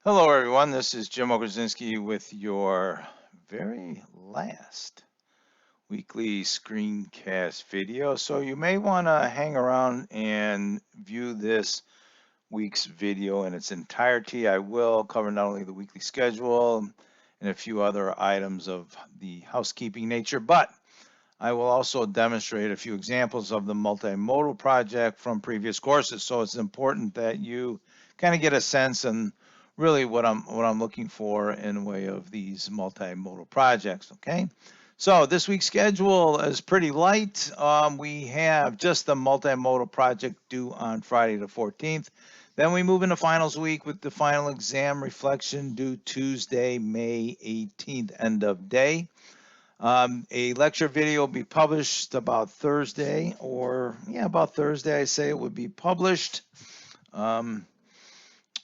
Hello, everyone. This is Jim Ogrozinski with your very last weekly screencast video. So you may want to hang around and view this week's video in its entirety. I will cover not only the weekly schedule and a few other items of the housekeeping nature, but I will also demonstrate a few examples of the multimodal project from previous courses. So it's important that you kind of get a sense and really what I'm looking for in way of these multimodal projects. Okay. So this week's schedule is pretty light. We have just the multimodal project due on Friday the 14th. Then we move into finals week with the final exam reflection due Tuesday, May 18th, end of day. A lecture video will be published about Thursday, about Thursday, I say it would be published,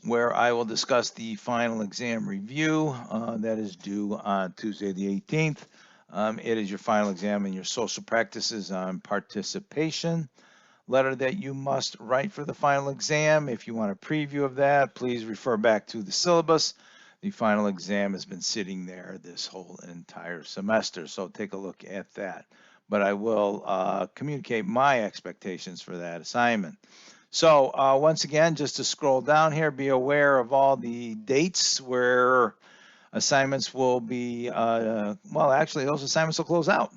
where I will discuss the final exam review that is due on Tuesday, the 18th. It is your final exam and your social practices on participation letter that you must write for the final exam. If you want a preview of that, please refer back to the syllabus. The final exam has been sitting there this whole entire semester, so take a look at that. But I will communicate my expectations for that assignment. So once again, just to scroll down here, be aware of all the dates where assignments will be, actually those assignments will close out.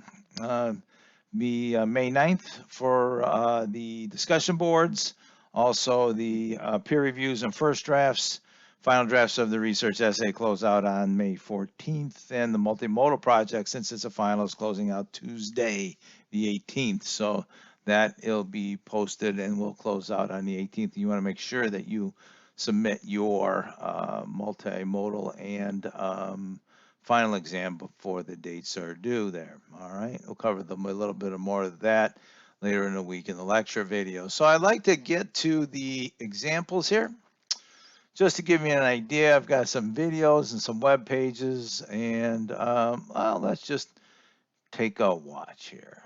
Be May 9th for the discussion boards, also the peer reviews and first drafts. Final drafts of the research essay close out on May 14th, and the multimodal project, since it's a final, is closing out Tuesday, the 18th. So that it'll be posted and will close out on the 18th. You want to make sure that you submit your multimodal and final exam before the dates are due there. All right, we'll cover a little bit more of that later in the week in the lecture video. So I'd like to get to the examples here. Just to give you an idea, I've got some videos and some web pages, and let's just take a watch here.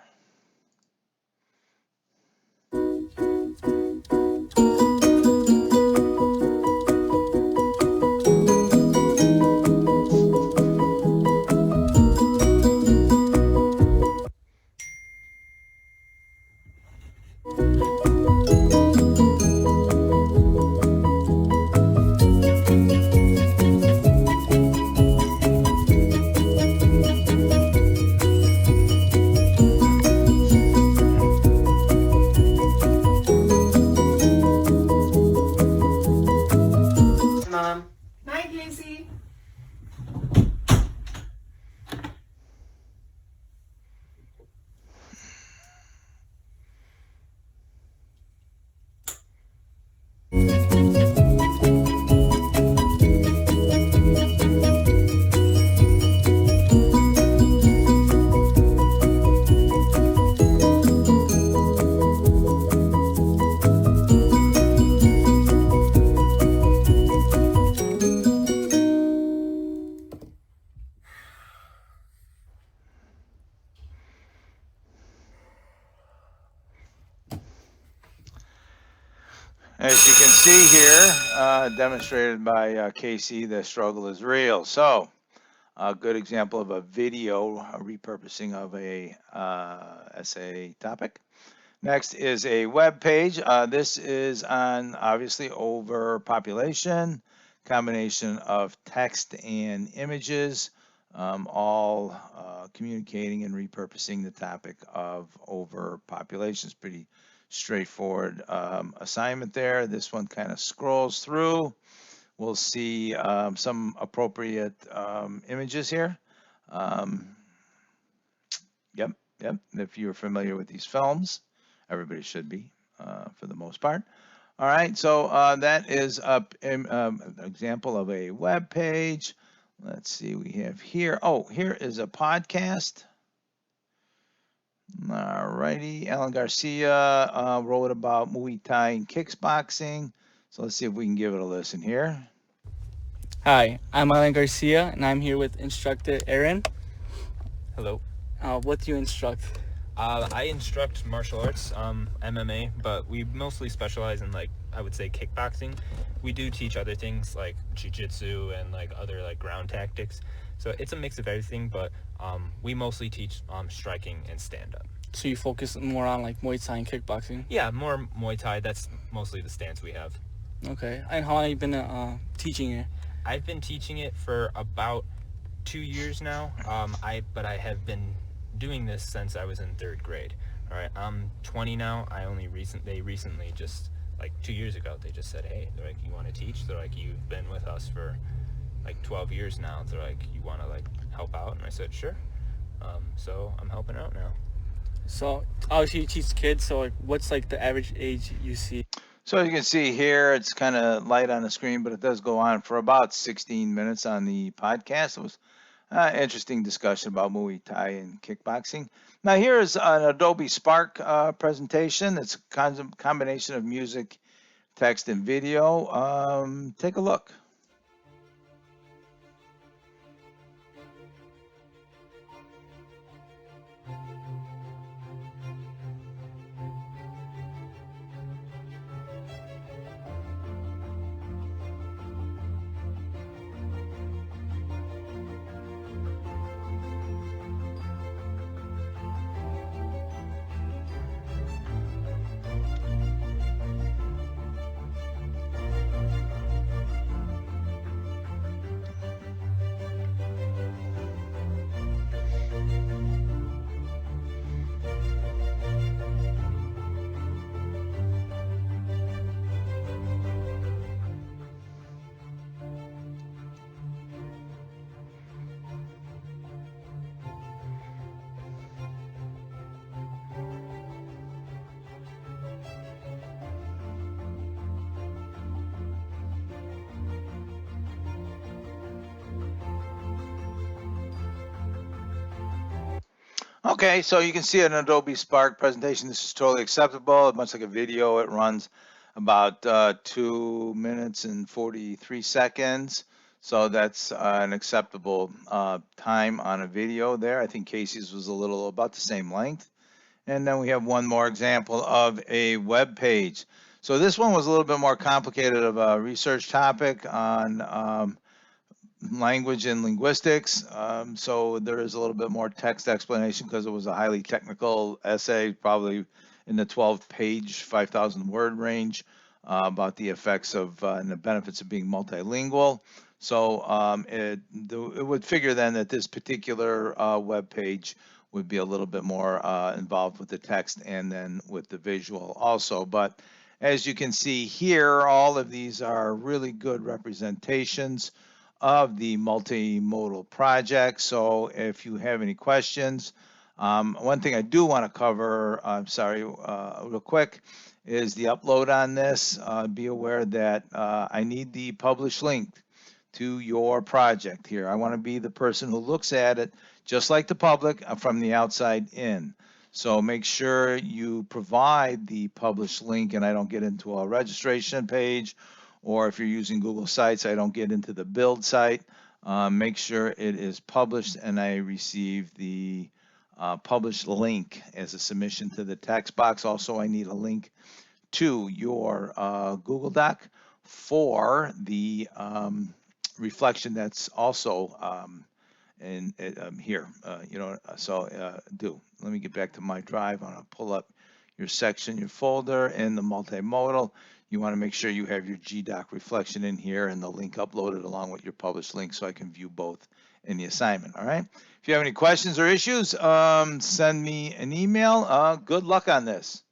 Mom. Night, Casey. As you can see here, demonstrated by Casey, the struggle is real. So, a good example of a video repurposing of a essay topic. Next is a web page. This is on obviously overpopulation, combination of text and images, all communicating and repurposing the topic of overpopulation. It's pretty straightforward assignment there. This one kind of scrolls through. We'll see some appropriate images here. Yep. If you're familiar with these films, everybody should be for the most part. All right, so that is an example of a web page. Let's see, we have here. Oh, here is a podcast. All righty, Alan Garcia wrote about Muay Thai and kickboxing. So let's see if we can give it a listen here. Hi, I'm Alan Garcia, and I'm here with instructor Aaron. Hello. What do you instruct? I instruct martial arts, MMA, but we mostly specialize in, like, I would say kickboxing. We do teach other things like jiu-jitsu and like other like ground tactics. So it's a mix of everything, but we mostly teach striking and stand-up. So you focus more on like Muay Thai and kickboxing? Yeah, more Muay Thai. That's mostly the stance we have. Okay. And how long have you been teaching it? I've been teaching it for about 2 years now. But I have been doing this since I was in 3rd grade. All right, I'm 20 now. They recently just, like 2 years ago, they just said, hey, they're like, you want to teach? They're like, you've been with us for like 12 years now. They're like, you want to like help out? And I said, sure. So I'm helping out now. So obviously you teach kids, so like what's like the average age you see? So as you can see here, it's kind of light on the screen, but it does go on for about 16 minutes on the podcast. It was interesting discussion about Muay Thai and kickboxing. Now here's an Adobe Spark presentation. It's a combination of music, text, and video. Take a look. Okay, so you can see an Adobe Spark presentation. This is totally acceptable, much like a video. It runs about 2 minutes and 43 seconds. So that's an acceptable time on a video there. I think Casey's was a little about the same length. And then we have one more example of a web page. So this one was a little bit more complicated of a research topic on language and linguistics. So there is a little bit more text explanation because it was a highly technical essay, probably in the 12-page, 5,000 word range about the effects of and the benefits of being multilingual. So it would figure then that this particular web page would be a little bit more involved with the text and then with the visual also. But as you can see here, all of these are really good representations of the multimodal project. So if you have any questions, one thing I do want to cover, real quick, is the upload on this. Be aware that I need the publish link to your project here. I want to be the person who looks at it just like the public from the outside in. So make sure you provide the publish link, and I don't get into a registration page, or if you're using Google Sites, I don't get into the build site. Make sure it is published and I receive the published link as a submission to the text box. Also, I need a link to your Google Doc for the reflection that's also here. Let me get back to my drive. I'm going to pull up your section, your folder, and the multimodal. You want to make sure you have your GDoc reflection in here and the link uploaded along with your published link so I can view both in the assignment. All right. If you have any questions or issues, send me an email. Good luck on this.